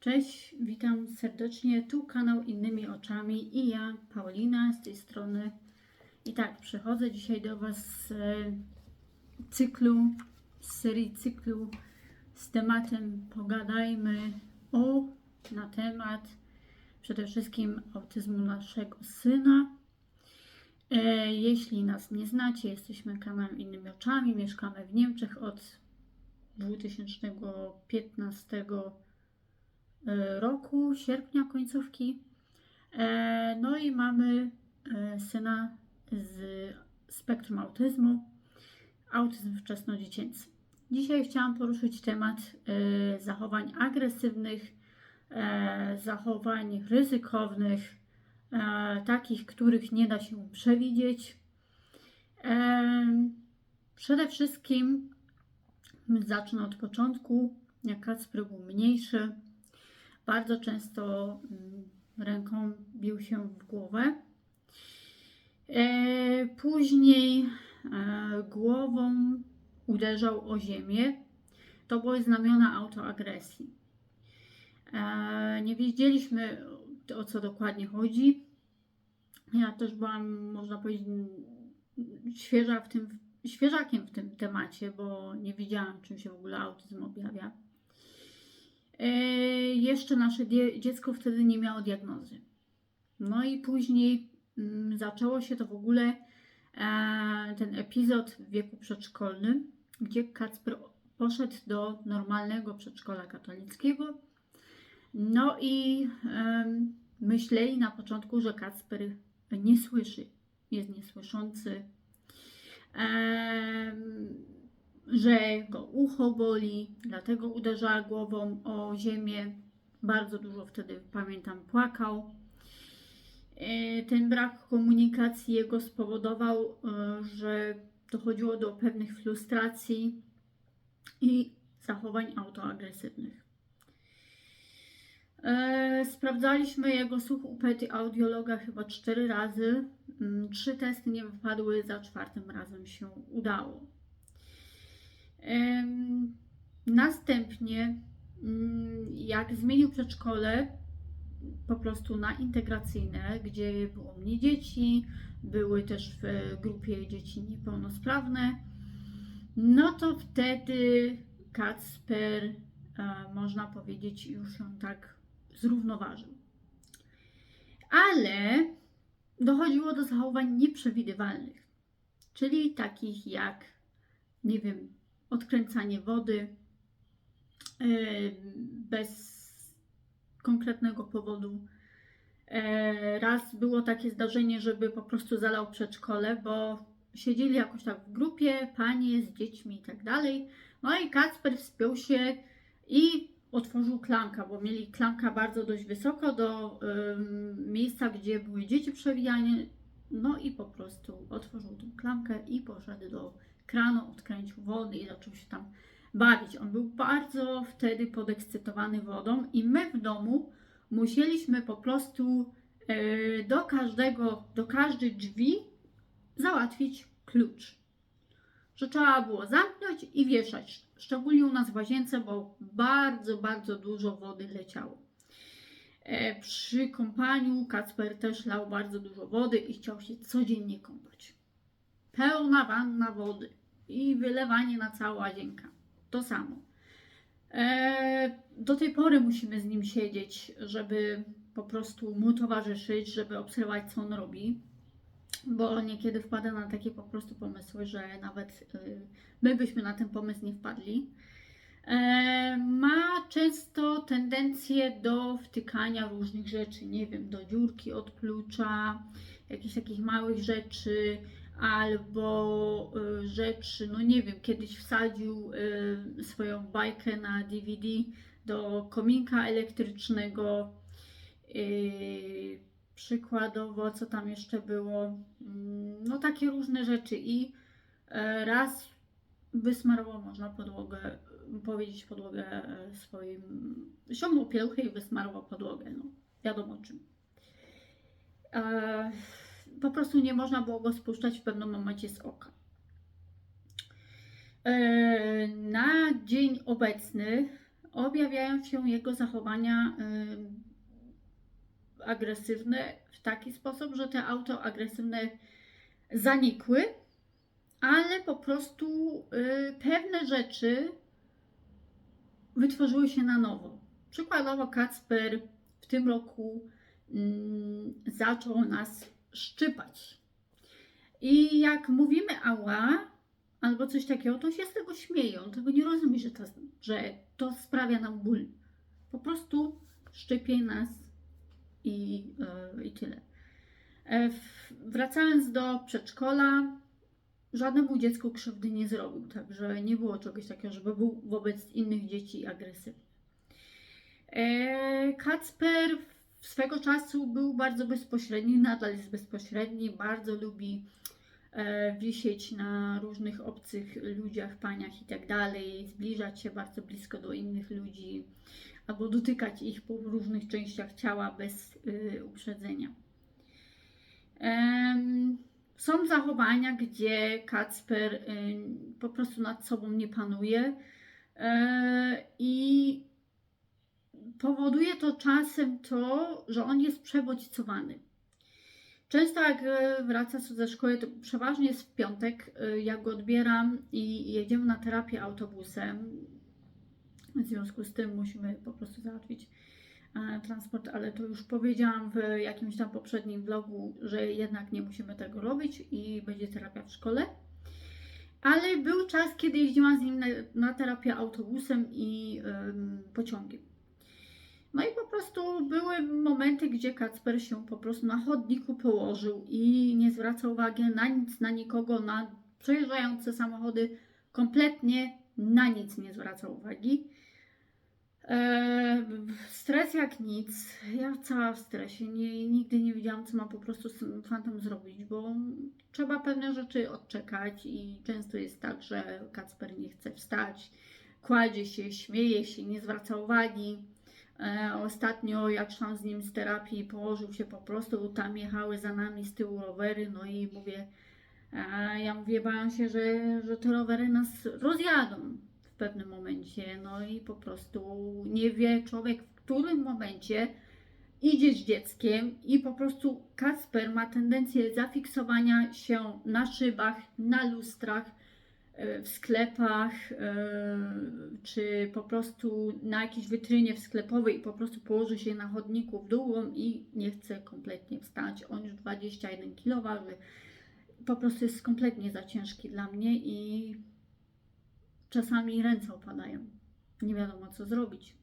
Cześć, witam serdecznie. Tu kanał Innymi Oczami i ja, Paulina, z tej strony. I tak, przychodzę dzisiaj do Was z serii cyklu z tematem Pogadajmy na temat przede wszystkim autyzmu naszego syna. Jeśli nas nie znacie, jesteśmy kanałem Innymi Oczami, mieszkamy w Niemczech od 2015 roku, sierpnia, końcówki. No i mamy syna z spektrum autyzmu, autyzm wczesnodziecięcy. Dzisiaj chciałam poruszyć temat zachowań agresywnych, zachowań ryzykownych, takich, których nie da się przewidzieć. Przede wszystkim zacznę od początku. Jak Kacper był mniejszy, bardzo często ręką bił się w głowę. Później głową uderzał o ziemię. To były znamiona autoagresji. Nie wiedzieliśmy, o co dokładnie chodzi. Ja też byłam, można powiedzieć, świeżakiem w tym temacie, bo nie wiedziałam, czym się w ogóle autyzm objawia. Jeszcze nasze dziecko wtedy nie miało diagnozy. No i później zaczęło się to w ogóle, ten epizod w wieku przedszkolnym, gdzie Kacper poszedł do normalnego przedszkola katolickiego. No i myśleli na początku, że Kacper nie słyszy, jest niesłyszący, że go ucho boli, dlatego uderzała głową o ziemię. Bardzo dużo wtedy, pamiętam, płakał. Ten brak komunikacji jego spowodował, że dochodziło do pewnych frustracji i zachowań autoagresywnych. Sprawdzaliśmy jego słuch u audiologa chyba 4 razy. 3 testy nie wypadły, za 4 razem się udało. Następnie, jak zmienił przedszkole po prostu na integracyjne, gdzie było mniej dzieci, były też w grupie dzieci niepełnosprawne, no to wtedy Kacper, można powiedzieć, już się tak zrównoważył. Ale dochodziło do zachowań nieprzewidywalnych, czyli takich jak, nie wiem, odkręcanie wody bez konkretnego powodu. Raz było takie zdarzenie, żeby po prostu zalał przedszkole, bo siedzieli jakoś tak w grupie, panie z dziećmi i tak dalej. No i Kacper wspiął się i otworzył klamkę, bo mieli klamkę bardzo dość wysoko do miejsca, gdzie były dzieci przewijane. No i po prostu otworzył tę klamkę i poszedł do kranu, odkręcił wody i zaczął się tam bawić. On był bardzo wtedy podekscytowany wodą i my w domu musieliśmy po prostu do każdej drzwi załatwić klucz. Że trzeba było zamknąć i wieszać. Szczególnie u nas w łazience, bo bardzo, bardzo dużo wody leciało. Przy kąpaniu Kacper też lał bardzo dużo wody i chciał się codziennie kąpać. Pełna wanna wody i wylewanie na całą łazienkę. To samo. Do tej pory musimy z nim siedzieć, żeby po prostu mu towarzyszyć, żeby obserwować, co on robi, bo niekiedy wpada na takie po prostu pomysły, że nawet my byśmy na ten pomysł nie wpadli. Ma często tendencję do wtykania różnych rzeczy, nie wiem, do dziurki od klucza, jakichś takich małych rzeczy, albo rzeczy, no nie wiem, kiedyś wsadził swoją bajkę na DVD do kominka elektrycznego. Przykładowo, co tam jeszcze było, no takie różne rzeczy. I raz wysmarował, można powiedzieć, podłogę swoim, ściągnął pieluchę i wysmarował podłogę, no wiadomo czym. Po prostu nie można było go spuszczać w pewnym momencie z oka. Na dzień obecny objawiają się jego zachowania agresywne w taki sposób, że te autoagresywne zanikły, ale po prostu pewne rzeczy wytworzyły się na nowo. Przykładowo Kacper w tym roku zaczął nas szczypać. I jak mówimy ała albo coś takiego, to się z tego śmieje. On tego nie rozumie, że to sprawia nam ból. Po prostu szczypie nas i tyle. Wracając do przedszkola, żadnemu dziecku krzywdy nie zrobił, także nie było czegoś takiego, żeby był wobec innych dzieci agresywny. Kacper swego czasu był bardzo bezpośredni, nadal jest bezpośredni, bardzo lubi wisieć na różnych obcych ludziach, paniach i tak dalej, zbliżać się bardzo blisko do innych ludzi albo dotykać ich po różnych częściach ciała bez uprzedzenia. Są zachowania, gdzie Kacper po prostu nad sobą nie panuje i powoduje to czasem to, że on jest przebodźcowany. Często jak wraca ze szkoły, to przeważnie jest w piątek, ja go odbieram i jedziemy na terapię autobusem. W związku z tym musimy po prostu załatwić transport, ale to już powiedziałam w jakimś tam poprzednim vlogu, że jednak nie musimy tego robić i będzie terapia w szkole. Ale był czas, kiedy jeździłam z nim na terapię autobusem i pociągiem. No i po prostu były momenty, gdzie Kacper się po prostu na chodniku położył i nie zwracał uwagi na nic, na nikogo, na przejeżdżające samochody, kompletnie na nic nie zwracał uwagi. Stres jak nic, ja cała w stresie, nigdy nie wiedziałam, co mam po prostu z tym fantem zrobić, bo trzeba pewne rzeczy odczekać i często jest tak, że Kacper nie chce wstać, kładzie się, śmieje się, nie zwraca uwagi. Ostatnio jak szłam z nim z terapii, położył się po prostu, tam jechały za nami z tyłu rowery, no i ja mówię, bałam się, że te rowery nas rozjadą w pewnym momencie, no i po prostu nie wie człowiek, w którym momencie idzie z dzieckiem i po prostu Kacper ma tendencję zafiksowania się na szybach, na lustrach, w sklepach, czy po prostu na jakiejś wytrynie sklepowej i po prostu położy się na chodniku w dół i nie chce kompletnie wstać. On już 21 kg waży, po prostu jest kompletnie za ciężki dla mnie i czasami ręce opadają. Nie wiadomo, co zrobić.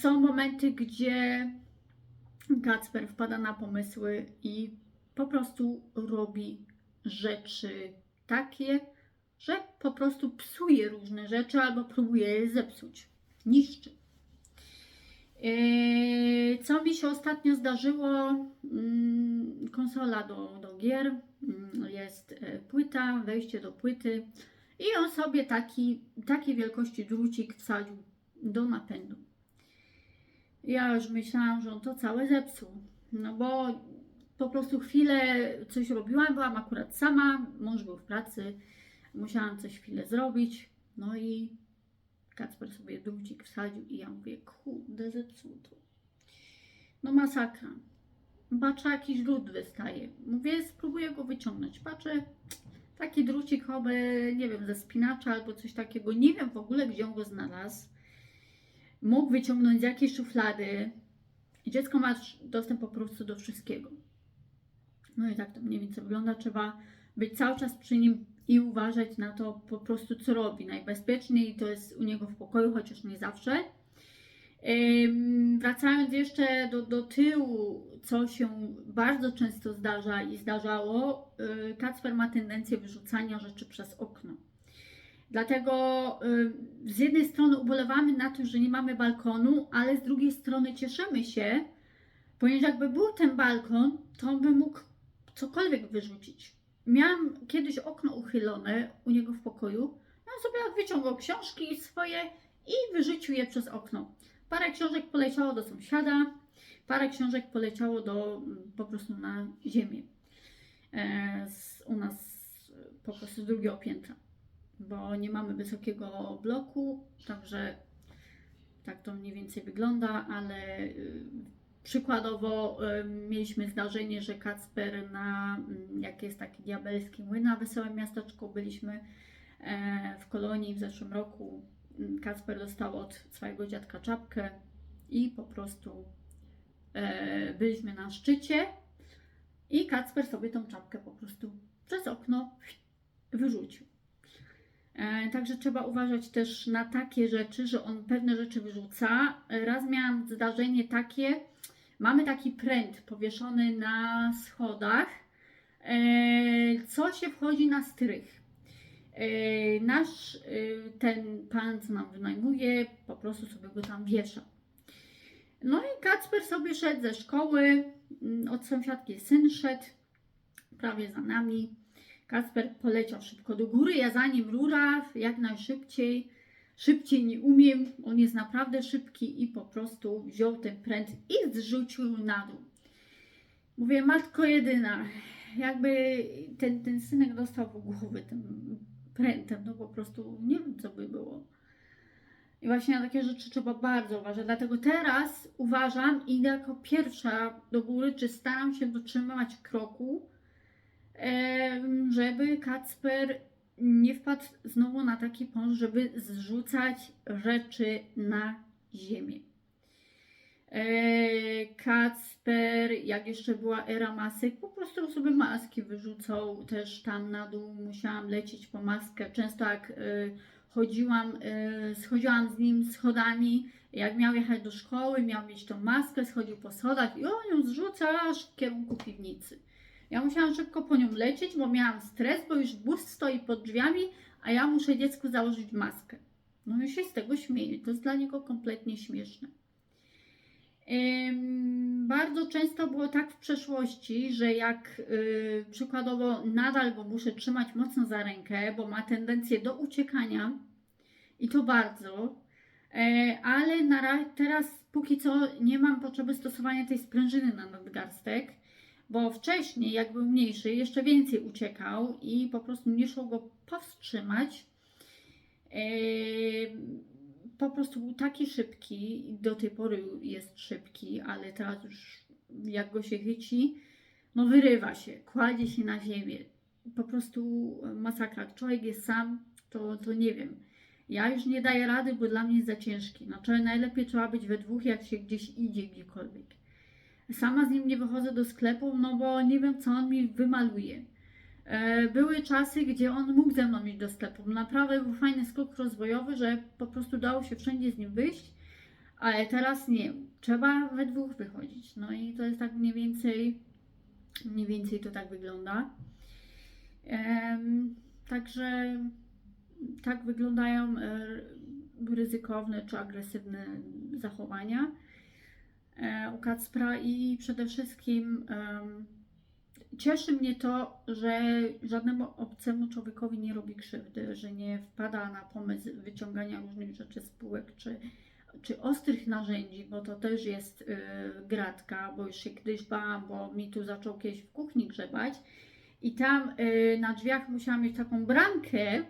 Są momenty, gdzie Kacper wpada na pomysły i po prostu robi rzeczy takie, że po prostu psuje różne rzeczy albo próbuje je zepsuć, niszczy. Co mi się ostatnio zdarzyło? Konsola do gier, jest płyta, wejście do płyty i on sobie takiej wielkości drucik wsadził do napędu. Ja już myślałam, że on to całe zepsuł, no bo po prostu chwilę coś robiłam, byłam akurat sama, mąż był w pracy, musiałam coś chwilę zrobić, no i Kacper sobie drucik wsadził i ja mówię, kurde, zepsuł to. No masakra. Patrzę, jakiś drut wystaje. Mówię, spróbuję go wyciągnąć. Patrzę, taki drucik chyba, nie wiem, ze spinacza albo coś takiego. Nie wiem w ogóle, gdzie on go znalazł. Mógł wyciągnąć z jakiejś szuflady. Dziecko ma dostęp po prostu do wszystkiego. No i tak to mniej więcej wygląda. Trzeba być cały czas przy nim i uważać na to po prostu, co robi. Najbezpieczniej to jest u niego w pokoju, chociaż nie zawsze. Wracając jeszcze do tyłu, co się bardzo często zdarza i zdarzało, Kacper ma tendencję wyrzucania rzeczy przez okno. Dlatego z jednej strony ubolewamy na to, że nie mamy balkonu, ale z drugiej strony cieszymy się, ponieważ jakby był ten balkon, to on by mógł cokolwiek wyrzucić. Miałam kiedyś okno uchylone u niego w pokoju, on sobie wyciągał książki swoje i wyrzucił je przez okno. Parę książek poleciało do sąsiada, parę książek poleciało po prostu na ziemię. U nas po prostu z drugiego piętra, bo nie mamy wysokiego bloku, także tak to mniej więcej wygląda, ale przykładowo mieliśmy zdarzenie, że Kacper jak jest taki diabelski młyn na Wesołe Miasteczko, byliśmy w Kolonii w zeszłym roku. Kacper dostał od swojego dziadka czapkę i po prostu byliśmy na szczycie i Kacper sobie tą czapkę po prostu przez okno wyrzucił. Także trzeba uważać też na takie rzeczy, że on pewne rzeczy wyrzuca. Raz miałam zdarzenie takie, mamy taki pręt powieszony na schodach, co się wchodzi na strych. Nasz ten pan, co nam wynajmuje, po prostu sobie go tam wiesza. No i Kacper sobie szedł ze szkoły, od sąsiadki syn szedł, prawie za nami. Kacper poleciał szybko do góry, ja za nim rura, jak najszybciej. Szybciej nie umiem, on jest naprawdę szybki i po prostu wziął ten pręt i zrzucił na dół. Mówię, matko jedyna, jakby ten synek dostał w głowę tym prętem, no po prostu nie wiem, co by było. I właśnie na takie rzeczy trzeba bardzo uważać. Dlatego teraz uważam i idę jako pierwsza do góry, czy staram się dotrzymywać kroku, żeby Kacper nie wpadł znowu na taki pomysł, żeby zrzucać rzeczy na ziemię. Kacper, jak jeszcze była era masek, po prostu sobie maski wyrzucał też tam na dół. Musiałam lecieć po maskę. Często jak schodziłam z nim schodami, jak miał jechać do szkoły, miał mieć tą maskę, schodził po schodach i on ją zrzuca aż w kierunku piwnicy. Ja musiałam szybko po nią lecieć, bo miałam stres, bo już bus stoi pod drzwiami, a ja muszę dziecku założyć maskę. No i się z tego śmieje, to jest dla niego kompletnie śmieszne. Bardzo często było tak w przeszłości, że jak przykładowo nadal go muszę trzymać mocno za rękę, bo ma tendencję do uciekania i to bardzo, ale teraz póki co nie mam potrzeby stosowania tej sprężyny na nadgarstek, bo wcześniej jak był mniejszy jeszcze więcej uciekał i po prostu nie szło go powstrzymać. Po prostu był taki szybki i do tej pory jest szybki, ale teraz już jak go się chyci, no wyrywa się, kładzie się na ziemię. Po prostu masakra. Jak człowiek jest sam, to nie wiem. Ja już nie daję rady, bo dla mnie jest za ciężki. Znaczy najlepiej trzeba być we dwóch, jak się gdzieś idzie, gdziekolwiek. Sama z nim nie wychodzę do sklepu, no bo nie wiem, co on mi wymaluje. Były czasy, gdzie on mógł ze mną iść do sklepu. Naprawdę był fajny skok rozwojowy, że po prostu dało się wszędzie z nim wyjść, ale teraz nie. Trzeba we dwóch wychodzić. No i to jest tak mniej więcej to tak wygląda. Także tak wyglądają ryzykowne czy agresywne zachowania u Kacpra i przede wszystkim cieszy mnie to, że żadnemu obcemu człowiekowi nie robi krzywdy, że nie wpada na pomysł wyciągania różnych rzeczy z półek czy ostrych narzędzi, bo to też jest gratka, bo już się kiedyś bałam, bo mi tu zaczął kiedyś w kuchni grzebać i tam na drzwiach musiałam mieć taką bramkę,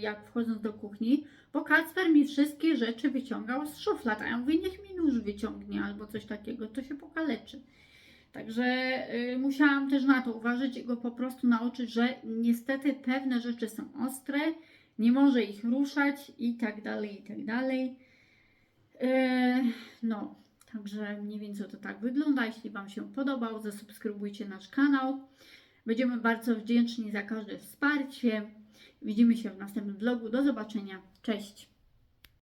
jak wchodząc do kuchni, bo Kacper mi wszystkie rzeczy wyciągał z szuflad, a ja mówię, niech mi nóż wyciągnie albo coś takiego, to się pokaleczy. Także musiałam też na to uważać i go po prostu nauczyć, że niestety pewne rzeczy są ostre, nie może ich ruszać i tak dalej, i tak dalej. No, także mniej więcej to tak wygląda. Jeśli Wam się podobał, zasubskrybujcie nasz kanał. Będziemy bardzo wdzięczni za każde wsparcie. Widzimy się w następnym vlogu. Do zobaczenia. Cześć!